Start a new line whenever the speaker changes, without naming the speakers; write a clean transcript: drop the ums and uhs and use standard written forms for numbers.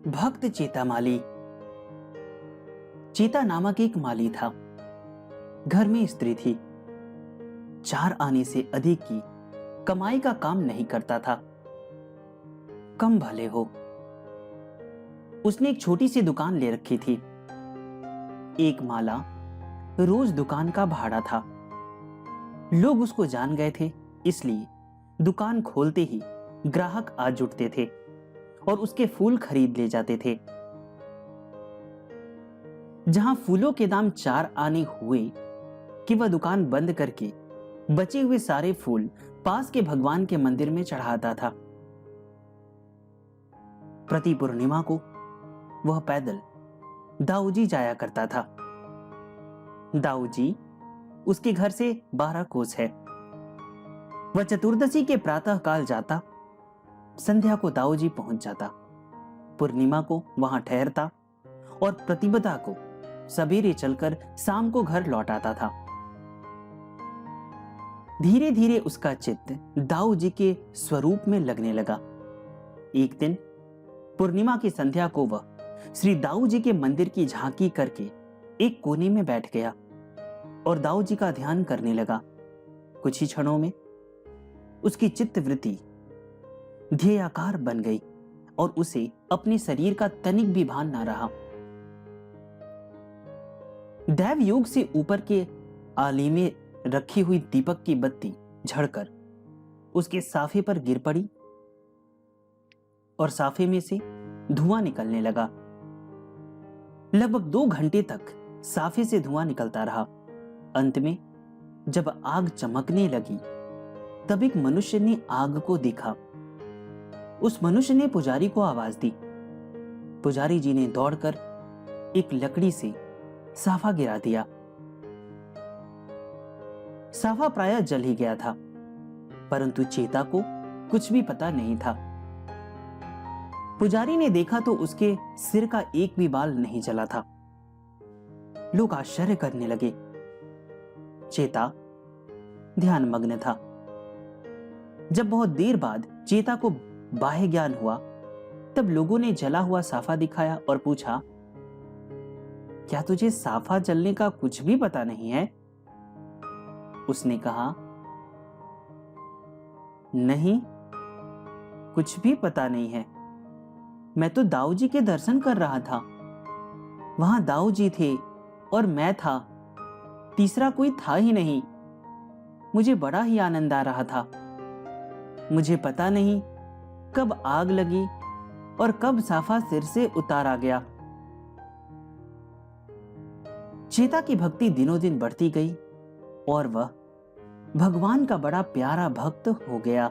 भक्त चेता माली। चेता नामक एक माली था। घर में स्त्री थी। 4 आने से अधिक की कमाई का काम नहीं करता था। कम भले हो। उसने एक छोटी सी दुकान ले रखी थी। एक माला रोज दुकान का भाड़ा था। लोग उसको जान गए थे, इसलिए दुकान खोलते ही ग्राहक आ जुटते थे और उसके फूल खरीद ले जाते थे। जहां फूलों के दाम 4 आने हुए कि वह दुकान बंद करके बचे हुए सारे फूल पास के भगवान के मंदिर में चढ़ाता था। प्रति पूर्णिमा को वह पैदल दाऊजी जाया करता था। दाऊजी उसके घर से 12 कोस है। वह चतुर्दशी के प्रातः काल जाता, संध्या को दाऊजी पहुंच जाता, पूर्णिमा को वहां ठहरता और प्रतिपदा को सवेरे चलकर शाम को घर लौट आता था। धीरे धीरे उसका चित्त दाऊजी के स्वरूप में लगने लगा। एक दिन पूर्णिमा की संध्या को वह श्री दाऊजी के मंदिर की झांकी करके एक कोने में बैठ गया और दाऊजी का ध्यान करने लगा। कुछ ही क्षणों में उसकी चित्तवृत्ति ध्येयाकार बन गई और उसे अपने शरीर का तनिक भी भान न रहा। दैव योग से ऊपर के आली में रखी हुई दीपक की बत्ती झड़कर उसके साफे पर गिर पड़ी और साफे में से धुआं निकलने लगा। लगभग 2 घंटे तक साफे से धुआं निकलता रहा। अंत में जब आग चमकने लगी तब एक मनुष्य ने आग को देखा। उस मनुष्य ने पुजारी को आवाज दी। पुजारी जी ने दौड़कर एक लकड़ी से साफा गिरा दिया। साफा प्रायः जल ही गया था, परंतु चेता को कुछ भी पता नहीं था। पुजारी ने देखा तो उसके सिर का एक भी बाल नहीं जला था। लोग आश्चर्य करने लगे। चेता ध्यान मग्न था। जब बहुत देर बाद चेता को बाह्य ज्ञान हुआ तब लोगों ने जला हुआ साफा दिखाया और पूछा, क्या तुझे साफा जलने का कुछ भी पता नहीं है? उसने कहा, नहीं, कुछ भी पता नहीं है। मैं तो दाऊजी के दर्शन कर रहा था। वहां दाऊजी थे और मैं था, तीसरा कोई था ही नहीं। मुझे बड़ा ही आनंद आ रहा था। मुझे पता नहीं कब आग लगी और कब साफा सिर से उतारा गया। चेता की भक्ति दिनों दिन बढ़ती गई और वह भगवान का बड़ा प्यारा भक्त हो गया।